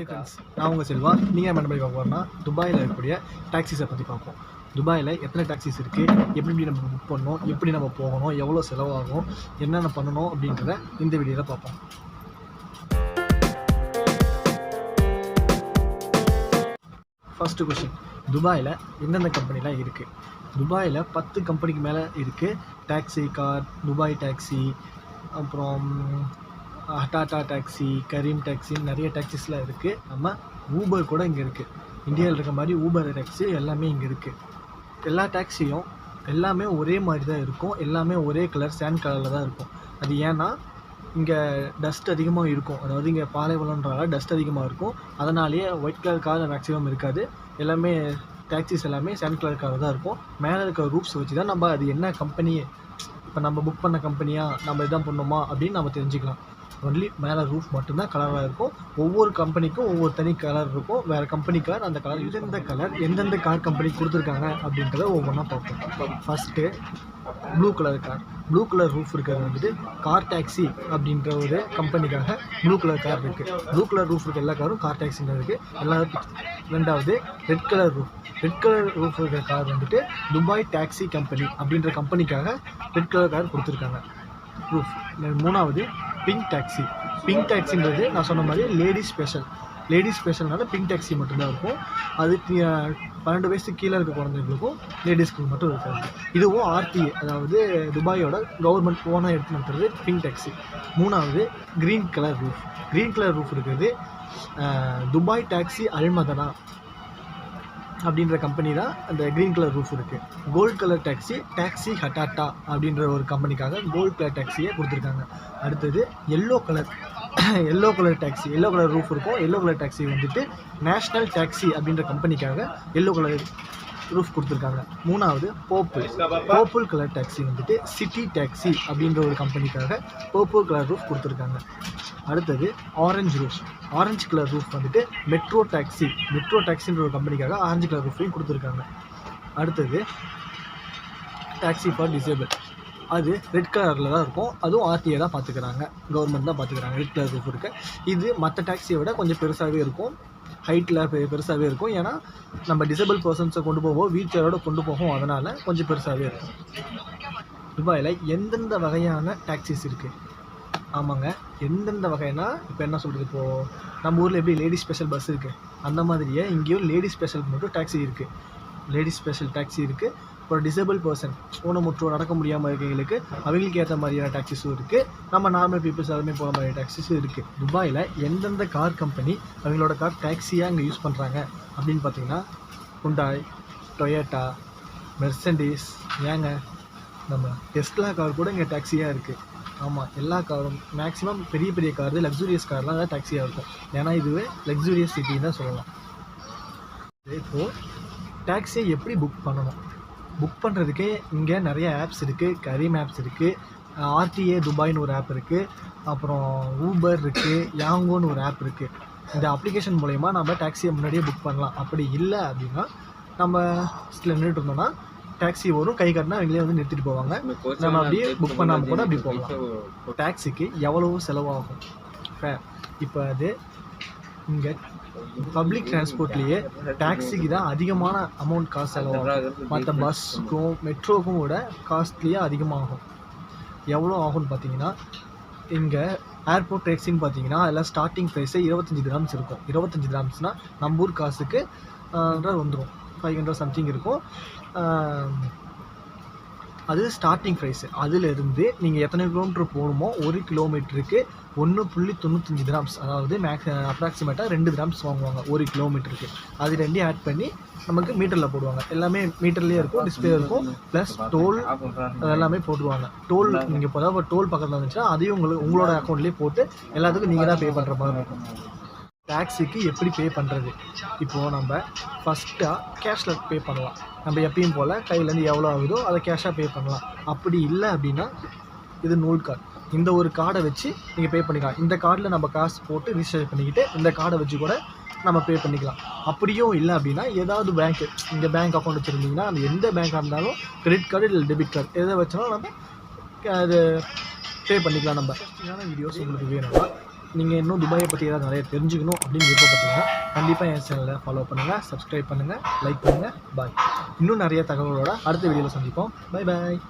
Hi friends, நான் உங்கள் செல்வா. நீங்கள் என்ன பண்ணி பார்க்க போகிறோம்னா துபாயில் இருக்கக்கூடிய டாக்ஸிஸை பற்றி பார்ப்போம். துபாயில் எத்தனை டாக்ஸிஸ் இருக்குது, எப்படி நம்ம புக் பண்ணணும், எப்படி நம்ம போகணும், எவ்வளோ செலவாகும், என்னென்ன பண்ணணும் அப்படின்றத இந்த வீடியோவில் பார்ப்போம். ஃபஸ்ட்டு கொஸ்டின், துபாயில் எந்தெந்த கம்பெனிலாம் இருக்குது? துபாயில் 10 கம்பெனிக்கு மேலே இருக்குது. டாக்ஸி கார், துபாய் டாக்ஸி, அப்புறம் டாட்டா டாக்ஸி, கரீம் டாக்ஸின்னு நிறைய டாக்ஸிஸ்லாம் இருக்குது. நம்ம ஊபர் கூட இங்கே இருக்குது. இந்தியாவில் இருக்க மாதிரி ஊபர் டாக்ஸி எல்லாமே இங்கே இருக்குது. எல்லா டாக்ஸியும் எல்லாமே ஒரே மாதிரி தான் இருக்கும். எல்லாமே ஒரே கலர், சேண்ட் கலரில் தான் இருக்கும். அது ஏன்னா இங்கே டஸ்ட் அதிகமாக இருக்கும். அதாவது இங்கே பாலைவனம்ன்றதால டஸ்ட் அதிகமாக இருக்கும். அதனாலேயே ஒயிட் கலர் கார் மேக்ஸிமம் இருக்காது. எல்லாமே டாக்ஸிஸ் எல்லாமே சேண்ட் கலர் கார் தான் இருக்கும். மேலே இருக்க ரூப்ஸ் வச்சு தான் நம்ம அது என்ன கம்பெனி, இப்போ நம்ம புக் பண்ண கம்பெனியாக நம்ம இதான் பண்ணோமா அப்படின்னு நம்ம தெரிஞ்சுக்கலாம். ஒன்லி மேலே ரூஃப் மட்டும்தான் கலராக இருக்கும். ஒவ்வொரு கம்பெனிக்கும் ஒவ்வொரு தனி கலர் இருக்கும். வேறு கம்பெனி கார் அந்த கலர் எந்தெந்த கலர் எந்தெந்த கார் கம்பெனி கொடுத்துருக்காங்க அப்படின்றத ஒவ்வொன்றா பார்ப்போம். First blue colour car. Blue colour roof இருக்கிறது வந்துட்டு கார் டாக்ஸி அப்படின்ற ஒரு கம்பெனிக்காக ப்ளூ கலர் கார் இருக்குது. ப்ளூ கலர் ரூஃப் இருக்க எல்லா காரும் கார் டாக்ஸின்னு இருக்குது. எல்லாரும். ரெண்டாவது red colour roof. Red colour roof இருக்கிற கார் வந்துட்டு துபாய் டாக்ஸி கம்பெனி அப்படின்ற கம்பெனிக்காக ரெட் கலர் கார் கொடுத்துருக்காங்க ரூஃப். மூணாவது பிங்க் டாக்ஸி. பிங்க் டாக்ஸின்றது நான் சொன்ன மாதிரி லேடிஸ் ஸ்பெஷல். லேடிஸ் ஸ்பெஷல்னால பிங்க் டாக்ஸி மட்டும்தான் இருக்கும். அது 12 வயசுக்கு கீழே இருக்க குழந்தைங்களுக்கும் லேடிஸ்க்கு மட்டும் இருக்காது. இதுவும் ஆர்டிஏ, அதாவது துபாயோட கவர்மெண்ட் ஓனாக எடுத்து நடத்துறது பிங்க் டாக்ஸி. மூணாவது green colour roof. Green colour roof இருக்கிறது துபாய் டாக்ஸி அல்மதனா அப்படின்ற கம்பெனி தான் அந்த க்ரீன் கலர் ரூஃப் இருக்குது. கோல்ட் கலர் டாக்ஸி டாக்ஸி ஹட்டாட்டா அப்படின்ற ஒரு கம்பெனிக்காக கோல்ட் கலர் டாக்ஸியை கொடுத்துருக்காங்க. அடுத்தது yellow colour taxi. Yellow colour roof இருக்கும். எல்லோ கலர் டாக்ஸி வந்துட்டு நேஷ்னல் டாக்ஸி அப்படின்ற கம்பெனிக்காக எல்லோ கலர் ரூஃப் கொடுத்துருக்காங்க. மூணாவது பர்பிள் கலர் டாக்ஸி வந்துட்டு சிட்டி டாக்ஸி அப்படின்ற ஒரு கம்பெனிக்காக பர்பிள் கலர் ரூஃப் கொடுத்துருக்காங்க. அடுத்தது ஆரஞ்சு கலர் ரூஃப் வந்துட்டு மெட்ரோ டாக்ஸின்ற ஒரு கம்பெனிக்காக ஆரஞ்சு கலர் ரூஃபையும் கொடுத்துருக்காங்க. அடுத்தது டாக்ஸி ஃபார் டிசேபிள். அது ரெட் கலரில் தான் இருக்கும். அதுவும் ஆர்டிஏ தான் பார்த்துக்கிறாங்க, கவர்மெண்ட் தான் பார்த்துக்கிறாங்க. ரெட் கலர் ரூஃப் இருக்குது. இது மற்ற டாக்ஸியை விட கொஞ்சம் பெருசாகவே இருக்கும். ஹைட்டில் பெருசாகவே இருக்கும். ஏன்னா நம்ம டிசேபிள் பர்சன்ஸை கொண்டு போவோம், வீல் சேரோட கொண்டு போவோம். அதனால் கொஞ்சம் பெருசாகவே இருக்கும். துபாயில் எந்தெந்த வகையான டாக்ஸிஸ் இருக்குது? ஆமாங்க, எந்தெந்த வகைனா இப்போ என்ன சொல்கிறது, இப்போது நம்ம ஊரில் எப்படி லேடிஸ் ஸ்பெஷல் பஸ் இருக்குது, அந்த மாதிரியே இங்கேயும் லேடிஸ் ஸ்பெஷலுக்கு மட்டும் டாக்ஸி இருக்குது. லேடிஸ் ஸ்பெஷல் டாக்ஸி இருக்குது. ஒரு டிசேபிள் பர்சன், ஊனமுற்றோர், நடக்க முடியாமல் இருக்கவங்களுக்கு அவங்களுக்கு ஏற்ற மாதிரியான டாக்ஸிஸும் இருக்குது. நம்ம நார்மல் பீப்புள்ஸ் எல்லாமே போகிற மாதிரி டாக்ஸிஸும் இருக்குது. துபாயில் எந்தெந்த கார் கம்பெனி அவங்களோட கார் டாக்ஸியாக இங்கே யூஸ் பண்ணுறாங்க அப்படின்னு பார்த்தீங்கன்னா ஹுண்டாய், டொயோட்டா, மெர்சடிஸ், ஏங்க நம்ம டெஸ்லா கார் கூட இங்கே டாக்ஸியாக இருக்குது. ஆமாம், எல்லா காரும் மேக்ஸிமம் பெரிய பெரிய கார், லக்ஸூரியஸ் கார்லாம் தான் டாக்ஸியாக இருக்கும். ஏன்னா இதுவே லக்ஸூரியஸ் சிட்டின்னு தான் சொல்லலாம். இப்போது டாக்ஸியை எப்படி புக் பண்ணணும்? புக் பண்ணுறதுக்கே இங்கே நிறைய ஆப்ஸ் இருக்குது. கரீம் ஆப்ஸ் இருக்குது, ஆர்டிஏ துபாய்னு ஒரு ஆப் இருக்குது, அப்புறம் ஊபர் இருக்குது, யாங்கோன்னு ஒரு ஆப் இருக்குது. இந்த அப்ளிகேஷன் மூலயமா நம்ம டாக்ஸியை முன்னாடியே புக் பண்ணலாம். அப்படி இல்லை அப்படின்னா நம்ம சில நின்றுட்டு இருந்தோம்னா டாக்ஸி வரும், கை காட்டினா அவங்களே வந்து நிறுத்திட்டு போவாங்க. நம்ம அப்படியே புக் பண்ணாமல் கூட அப்படி போகலாம். டாக்ஸிக்கு எவ்வளவு செலவாகும்? இப்போ அது இங்கே பப்ளிக் டிரான்ஸ்போர்ட்லேயே டாக்ஸிக்கு தான் அதிகமான அமௌண்ட் காசு செலவாகும். மற்ற பஸ்ஸுக்கும் மெட்ரோக்கும் கூட காஸ்ட்லியே அதிகமாகும். எவ்வளோ ஆகும்னு பார்த்தீங்கன்னா, இங்கே ஏர்போர்ட் டாக்ஸின்னு பார்த்தீங்கன்னா எல்லாம் ஸ்டார்டிங் ப்ரைஸே 25 கிராம்ஸ் இருக்கும். 25 கிராம்ஸ்னால் நம்ம ஊர் காசுக்கு வந்துடும் 500 சம்திங் இருக்கும். அது ஸ்டார்டிங் ப்ரைஸு. அதிலிருந்து நீங்கள் எத்தனை கிலோமீட்டர் போகணுமோ 1 கிலோமீட்டருக்கு 1.95 கிராம்ஸ், அதாவது அப்ராக்சிமேட்டாக 2 கிராம்ஸ் வாங்குவாங்க 1 கிலோமீட்டருக்கு. அது ரெண்டையும் ஆட் பண்ணி நமக்கு மீட்டரில் போடுவாங்க. எல்லாமே மீட்டர்லேயே இருக்கும், டிஸ்பிளே இருக்கும், ப்ளஸ் டோல் எல்லாமே போட்டுருவாங்க. டோல் நீங்கள் இப்போ தான் டோல் பக்கத்தில் வந்துச்சுன்னா அதையும் உங்களோட அக்கௌண்ட்லேயே போட்டு எல்லாத்துக்கும் நீங்கள் தான் பே பண்ணுற மாதிரி இருக்கும். டாக்ஸிக்கு எப்படி பே பண்ணுறது? இப்போது நம்ம ஃபஸ்ட்டாக கேஷில் பே பண்ணலாம். நம்ம எப்பயும் போல் கையிலேருந்து எவ்வளோ ஆகுதோ அதை கேஷாக பே பண்ணலாம். அப்படி இல்லை அப்படின்னா இது நூல் கார்டு. இந்த ஒரு கார்டை வச்சு நீங்கள் பே பண்ணிக்கலாம். இந்த கார்டில் நம்ம காசு போட்டு ரிஜிஸ்டர் பண்ணிக்கிட்டு இந்த கார்டை வச்சு கூட நம்ம பே பண்ணிக்கலாம். அப்படியும் இல்லை அப்படின்னா ஏதாவது பேங்க்கு, இங்கே பேங்க் அக்கௌண்ட் வச்சுருந்தீங்கன்னா அது எந்த பேங்காக இருந்தாலும் கிரெடிட் கார்டு இல்லை டெபிட் கார்டு எதை வச்சாலும் நம்ம அது பே பண்ணிக்கலாம். நம்ம வீடியோஸ் உங்களுக்கு வேணும்னா நீங்கள் இன்னும் துபாயை பற்றி ஏதாவது நிறைய தெரிஞ்சுக்கணும் அப்படின்னு விருப்பப்பட்டீங்கன்னா கண்டிப்பாக என் சேனலை ஃபாலோ பண்ணுங்கள், சப்ஸ்கிரைப் பண்ணுங்கள், லைக் பண்ணுங்கள். பாய். இன்னும் நிறைய தகவலோட அடுத்த வீடியோவில் சந்திப்போம். Bye bye.